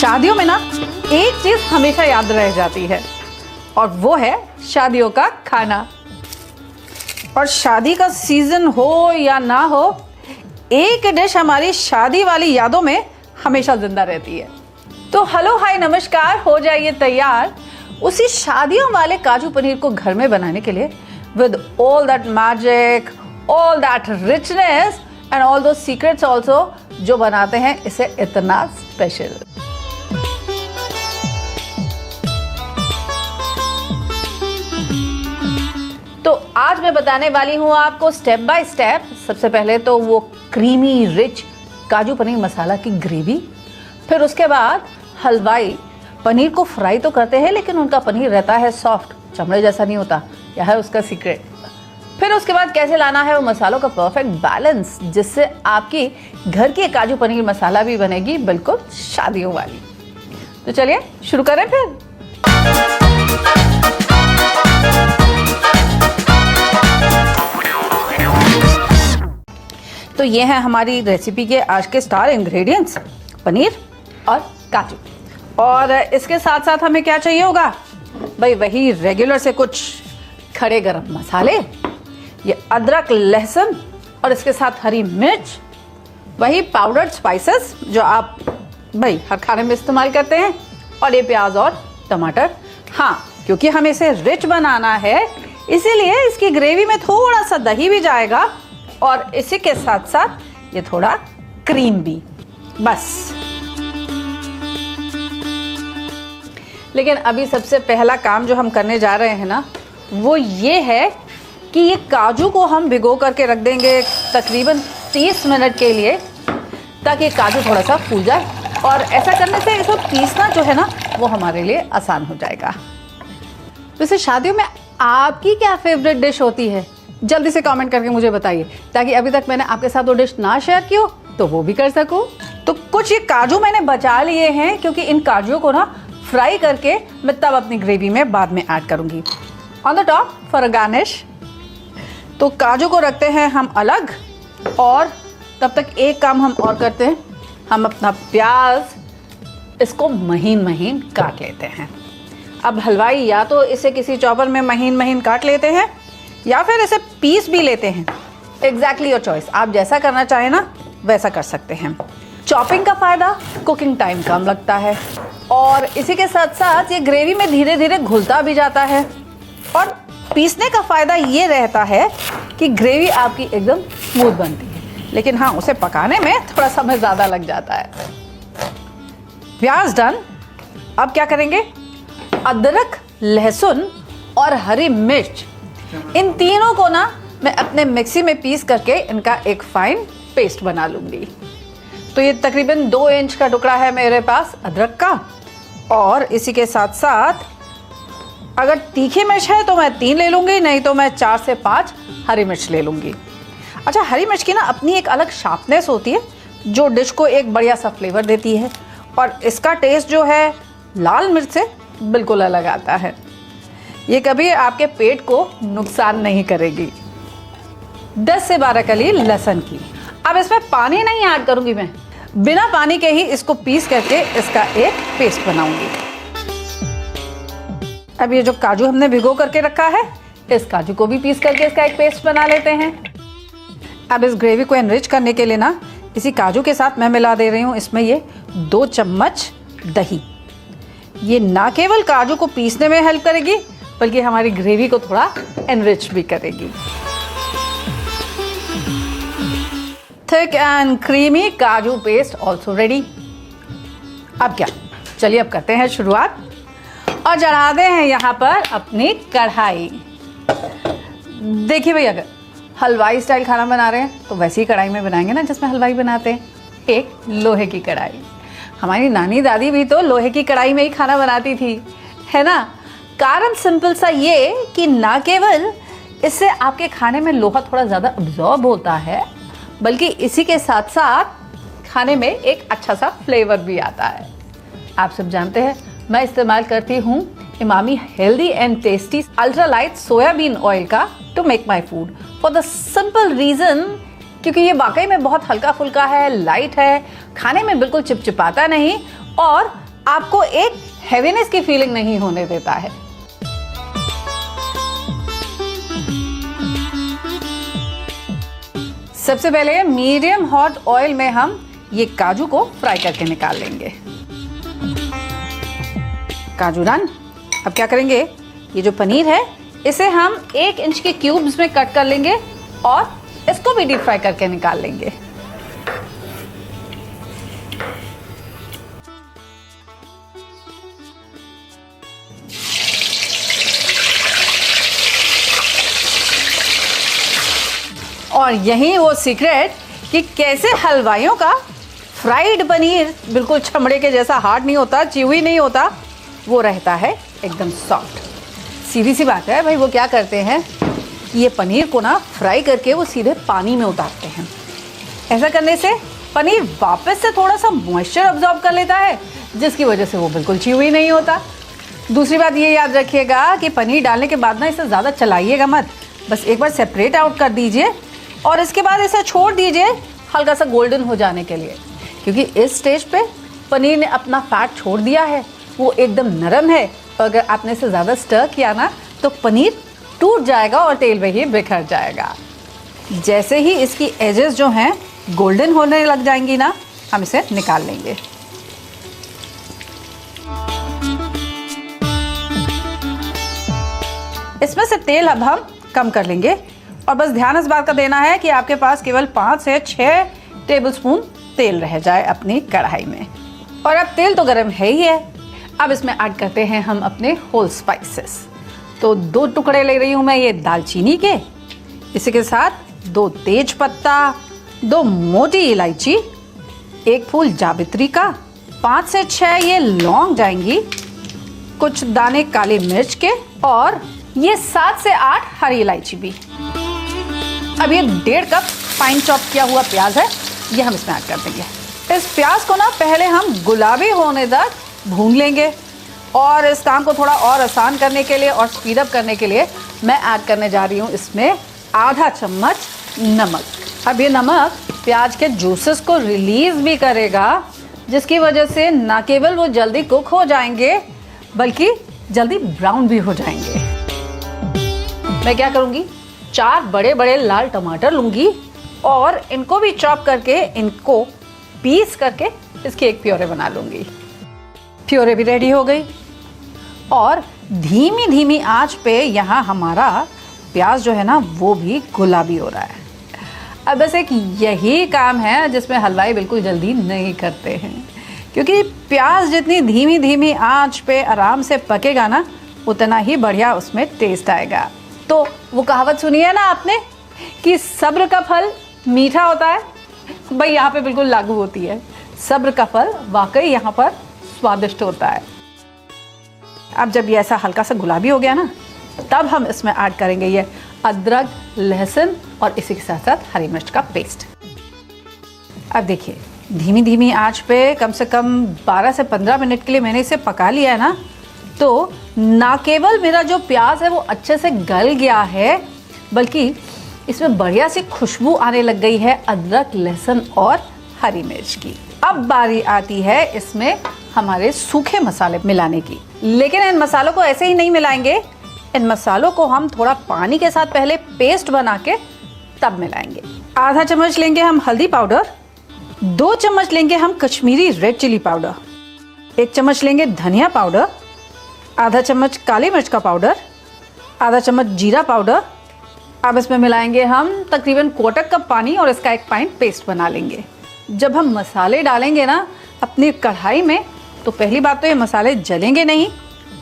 शादियों में ना एक चीज हमेशा याद रह जाती है और वो है शादियों का खाना। और शादी का सीजन हो या ना हो, एक डिश हमारी शादी वाली यादों में हमेशा जिंदा रहती है। तो हेलो हाय नमस्कार, हो जाइए तैयार उसी शादियों वाले काजू पनीर को घर में बनाने के लिए with all that magic, all that richness and all दो सीक्रेट्स ऑल्सो जो बनाते हैं इसे इतना स्पेशल। तो आज मैं बताने वाली हूँ आपको स्टेप बाय स्टेप। सबसे पहले तो वो क्रीमी रिच काजू पनीर मसाला की ग्रेवी, फिर उसके बाद हलवाई पनीर को फ्राई तो करते हैं लेकिन उनका पनीर रहता है सॉफ्ट, चमड़े जैसा नहीं होता, यह है उसका सीक्रेट। फिर उसके बाद कैसे लाना है वो मसालों का परफेक्ट बैलेंस जिससे आपकी घर की काजू पनीर मसाला भी बनेगी बिल्कुल शादियों वाली। तो चलिए शुरू करें फिर। तो ये है हमारी रेसिपी के आज के स्टार इंग्रेडिएंट्स, पनीर और काजू। और इसके साथ साथ हमें क्या चाहिए होगा भाई, वही रेगुलर से कुछ खड़े गरम मसाले, ये अदरक लहसुन और इसके साथ हरी मिर्च, वही पाउडर्ड स्पाइसेस जो आप भाई हर खाने में इस्तेमाल करते हैं, और ये प्याज और टमाटर। हाँ, क्योंकि हमें इसे रिच बनाना है इसीलिए इसकी ग्रेवी में थोड़ा सा दही भी जाएगा और इसी के साथ साथ ये थोड़ा क्रीम भी, बस। लेकिन अभी सबसे पहला काम जो हम करने जा रहे हैं ना वो ये है कि ये काजू को हम भिगो करके रख देंगे तकरीबन 30 मिनट के लिए, ताकि काजू थोड़ा सा फूल जाए। और ऐसा करने से इसको पीसना जो है ना वो हमारे लिए आसान हो जाएगा। वैसे शादियों में आपकी क्या फेवरेट डिश होती है, जल्दी से कमेंट करके मुझे बताइए, ताकि अभी तक मैंने आपके साथ वो डिश ना शेयर की हो तो वो भी कर सकूं। तो कुछ ये काजू मैंने बचा लिए हैं क्योंकि इन काजू को ना फ्राई करके मैं तब अपनी ग्रेवी में बाद में ऐड करूंगी on the top for a garnish. तो काजू को रखते हैं हम अलग, और तब तक एक काम हम और करते हैं, हम अपना प्याज इसको महीन महीन काट लेते हैं। अब हलवाई या तो इसे किसी चॉपर में महीन महीन काट लेते हैं या फिर इसे पीस भी लेते हैं। एग्जैक्टली योर चॉइस, आप जैसा करना चाहें ना वैसा कर सकते हैं। चॉपिंग का फ़ायदा, कुकिंग टाइम कम लगता है और इसी के साथ साथ ये ग्रेवी में धीरे धीरे घुलता भी जाता है। और पीसने का फ़ायदा ये रहता है कि ग्रेवी आपकी एकदम स्मूथ बनती है, लेकिन हाँ उसे पकाने में थोड़ा समय ज़्यादा लग जाता है। प्याज डन। अब क्या करेंगे, अदरक लहसुन और हरी मिर्च, इन तीनों को ना मैं अपने मिक्सी में पीस करके इनका एक फाइन पेस्ट बना लूँगी। तो ये तकरीबन 2 इंच का टुकड़ा है मेरे पास अदरक का, और इसी के साथ साथ अगर तीखी मिर्च है तो मैं 3 ले लूँगी, नहीं तो मैं 4 से 5 हरी मिर्च ले लूँगी। अच्छा, हरी मिर्च की ना अपनी एक अलग शार्पनेस होती है जो डिश को एक बढ़िया सा फ्लेवर देती है, और इसका टेस्ट जो है लाल मिर्च से बिल्कुल अलग आता है। ये कभी आपके पेट को नुकसान नहीं करेगी। 10 से 12 कली लहसुन की। अब इसमें पानी नहीं ऐड करूंगी, मैं बिना पानी के ही इसको पीस करके इसका एक पेस्ट बनाऊंगी। अब ये जो काजू हमने भिगो करके रखा है, इस काजू को भी पीस करके इसका एक पेस्ट बना लेते हैं। अब इस ग्रेवी को एनरिच करने के लिए ना इसी काजू के साथ मैं मिला दे रही हूँ इसमें ये 2 चम्मच दही। ये ना केवल काजू को पीसने में हेल्प करेगी बल्कि हमारी ग्रेवी को थोड़ा एनरिच भी करेगी। थिक एंड क्रीमी काजू पेस्ट ऑल्सो रेडी। अब क्या, चलिए अब करते हैं शुरुआत और चढ़ाते हैं यहाँ पर अपनी कढ़ाई। देखिए भाई, अगर हलवाई स्टाइल खाना बना रहे हैं तो वैसी कढ़ाई में बनाएंगे ना जिसमें हलवाई बनाते हैं, एक लोहे की कढ़ाई। हमारी नानी दादी भी तो लोहे की कढ़ाई में ही खाना बनाती थी, है ना। कारण सिंपल सा ये कि ना केवल इससे आपके खाने में लोहा थोड़ा ज़्यादा अब्जॉर्ब होता है, बल्कि इसी के साथ साथ खाने में एक अच्छा सा फ्लेवर भी आता है। आप सब जानते हैं मैं इस्तेमाल करती हूँ Emami healthy and tasty ultra light soyabean oil का to make my food, for the simple reason क्योंकि ये वाकई में बहुत हल्का फुल्का है, लाइट है, खाने में बिल्कुल चिपचिपाता नहीं और आपको एक हेवीनेस की फीलिंग नहीं होने देता है। सबसे पहले मीडियम हॉट ऑयल में हम ये काजू को फ्राई करके निकाल लेंगे। काजू डन। अब क्या करेंगे, ये जो पनीर है इसे हम 1 इंच के क्यूब्स में कट कर लेंगे और इसको भी डीप फ्राई करके निकाल लेंगे। और यही वो सीक्रेट कि कैसे हलवाइयों का फ्राइड पनीर बिल्कुल चमड़े के जैसा हार्ड नहीं होता, च्यूई नहीं होता, वो रहता है एकदम सॉफ्ट। सीधी सी बात है भाई, वो क्या करते हैं, ये पनीर को ना फ्राई करके वो सीधे पानी में उतारते हैं। ऐसा करने से पनीर वापस से थोड़ा सा मॉइस्चर अब्जॉर्ब कर लेता है, जिसकी वजह से वो बिल्कुल च्यूई नहीं होता। दूसरी बात ये याद रखिएगा कि पनीर डालने के बाद ना इसे ज़्यादा चलाइएगा मत, बस एक बार सेपरेट आउट कर दीजिए और इसके बाद इसे छोड़ दीजिए हल्का सा गोल्डन हो जाने के लिए, क्योंकि इस स्टेज पे पनीर ने अपना फैट छोड़ दिया है, वो एकदम नरम है। और अगर आपने इसे ज़्यादा स्टर किया ना तो पनीर टूट जाएगा और तेल में ही बिखर जाएगा। जैसे ही इसकी एजेस जो हैं गोल्डन होने लग जाएंगी ना, हम इसे निकाल लेंगे। इसमें से तेल अब हम कम कर लेंगे और बस ध्यान इस बात का देना है कि आपके पास केवल 5 से 6 टेबलस्पून तेल रह जाए अपनी कढ़ाई में। और अब तेल तो गर्म है ही है, अब इसमें ऐड करते हैं हम अपने होल स्पाइसेस। तो 2 टुकड़े ले रही हूँ मैं ये दालचीनी के, इसी के साथ 2 तेज पत्ता, 2 मोटी इलायची, 1 फूल जावित्री का, 5 से 6 ये लौंग जाएंगी, कुछ दाने काली मिर्च के और ये 7 से 8 हरी इलायची भी। अब ये 1.5 कप फाइन चॉप किया हुआ प्याज है, ये हम इसमें ऐड कर देंगे। इस प्याज को ना पहले हम गुलाबी होने तक भून लेंगे और इस काम को थोड़ा और आसान करने के लिए और स्पीड अप करने के लिए मैं ऐड करने जा रही हूँ इसमें आधा चम्मच नमक। अब ये नमक प्याज के जूसेस को रिलीज भी करेगा, जिसकी वजह से ना केवल वो जल्दी कुक हो जाएंगे बल्कि जल्दी ब्राउन भी हो जाएंगे। मैं क्या करूँगी, 4 बड़े बड़े लाल टमाटर लूँगी और इनको भी चॉप करके इनको पीस करके इसकी एक प्योरे बना लूँगी। प्योरे भी रेडी हो गई और धीमी धीमी आंच पे यहाँ हमारा प्याज जो है ना वो भी गुलाबी हो रहा है। अब बस एक यही काम है जिसमें हलवाई बिल्कुल जल्दी नहीं करते हैं, क्योंकि प्याज जितनी धीमी धीमी आंच पे आराम से पकेगा ना उतना ही बढ़िया उसमें टेस्ट आएगा। तो वो कहावत सुनी है ना आपने कि सब्र का फल मीठा होता है, भाई यहाँ पे बिल्कुल लागू होती है। सब्र का फल वाकई यहाँ पर स्वादिष्ट होता है। अब जब ये ऐसा हल्का सा गुलाबी हो गया ना, तब हम इसमें ऐड करेंगे ये अदरक, लहसुन और इसी के साथ साथ हरी मिर्च का पेस्ट। अब देखिए धीमी धीमी आंच पे कम से कम 12 से 15 मिनट के लिए मैंने इसे पका लिया है ना, तो ना केवल मेरा जो प्याज है वो अच्छे से गल गया है, बल्कि इसमें बढ़िया सी खुशबू आने लग गई है अदरक, लहसुन और हरी मिर्च की। अब बारी आती है इसमें हमारे सूखे मसाले मिलाने की, लेकिन इन मसालों को ऐसे ही नहीं मिलाएंगे। इन मसालों को हम थोड़ा पानी के साथ पहले पेस्ट बना के तब मिलाएंगे। आधा चम्मच लेंगे हम हल्दी पाउडर, 2 चम्मच लेंगे हम कश्मीरी रेड चिली पाउडर, 1 चम्मच लेंगे धनिया पाउडर, आधा चम्मच काली मिर्च का पाउडर, आधा चम्मच जीरा पाउडर। अब इसमें मिलाएंगे हम तकरीबन 1/4 कप पानी और इसका एक फाइन पेस्ट बना लेंगे। जब हम मसाले डालेंगे ना अपनी कढ़ाई में, तो पहली बात तो ये मसाले जलेंगे नहीं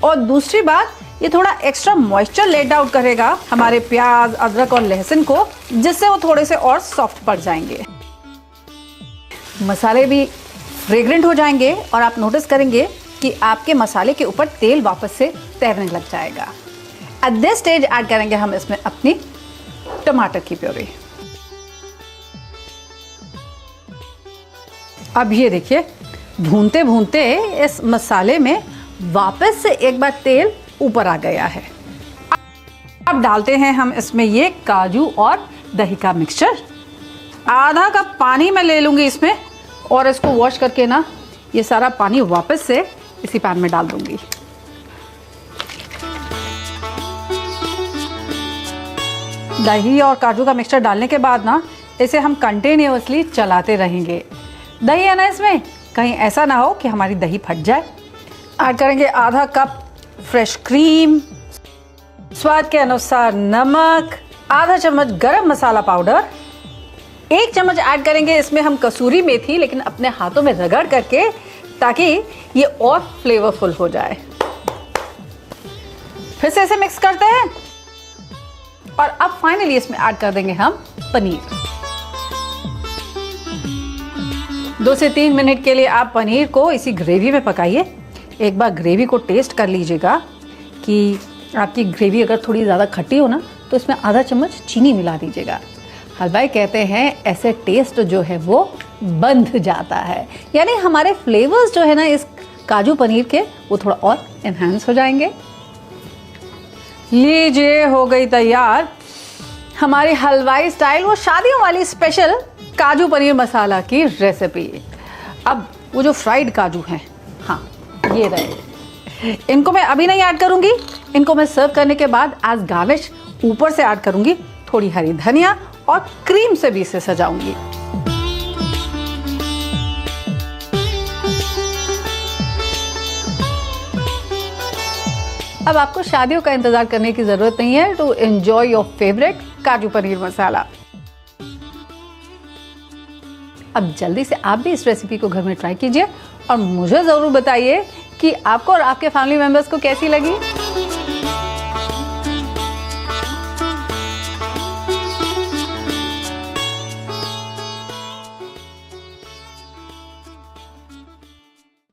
और दूसरी बात ये थोड़ा एक्स्ट्रा मॉइस्चर लेट आउट करेगा हमारे प्याज, अदरक और लहसुन को, जिससे वो थोड़े से और सॉफ्ट पड़ जाएंगे। मसाले भी फ्रेग्रेंट हो जाएंगे और आप नोटिस करेंगे कि आपके मसाले के ऊपर तेल वापस से तैरने लग जाएगा। एट दिस स्टेज ऐड करेंगे हम इसमें अपनी टमाटर की प्योरी। अब ये देखिए भूनते भूनते इस मसाले में वापस से एक बार तेल ऊपर आ गया है। अब डालते हैं हम इसमें ये काजू और दही का मिक्सचर। आधा कप पानी मैं ले लूँगी इसमें और इसको वॉश करके ना ये सारा पानी वापस से इसी पैन में डाल दूंगी। दही और काजू का मिक्सचर डालने के बाद ना इसे हम कंटिन्यूअसली चलाते रहेंगे। दही है ना इसमें, कहीं ऐसा ना हो कि हमारी दही फट जाए। ऐड करेंगे आधा कप फ्रेश क्रीम, स्वाद के अनुसार नमक, आधा चम्मच गरम मसाला पाउडर, 1 चम्मच ऐड करेंगे इसमें हम कसूरी मेथी, लेकिन अपने हाथों में रगड़ करके, ताकि ये और फ्लेवरफुल हो जाए। फिर से इसे मिक्स करते हैं और अब फाइनली इसमें ऐड कर देंगे हम पनीर। 2 से 3 मिनट के लिए आप पनीर को इसी ग्रेवी में पकाइए। एक बार ग्रेवी को टेस्ट कर लीजिएगा कि आपकी ग्रेवी अगर थोड़ी ज़्यादा खट्टी हो ना तो इसमें आधा चम्मच चीनी मिला दीजिएगा। हलवाई कहते हैं ऐसे टेस्ट जो है वो बंध जाता है, यानी हमारे फ्लेवर्स जो है ना इस काजू पनीर के वो थोड़ा और एनहांस हो जाएंगे। लीजिए, हो गई तैयार हमारी हलवाई स्टाइल वो शादियों वाली स्पेशल काजू पनीर मसाला की रेसिपी। अब वो जो फ्राइड काजू हैं, हाँ ये रहे, इनको मैं अभी नहीं ऐड करूंगी। इनको मैं सर्व करने के बाद एज गार्निश ऊपर से ऐड करूंगी थोड़ी हरी धनिया और क्रीम से भी इसे सजाऊंगी। अब आपको शादियों का इंतजार करने की जरूरत नहीं है टू एंजॉय योर फेवरेट काजू पनीर मसाला। अब जल्दी से आप भी इस रेसिपी को घर में ट्राई कीजिए और मुझे जरूर बताइए कि आपको और आपके फैमिली मेंबर्स को कैसी लगी।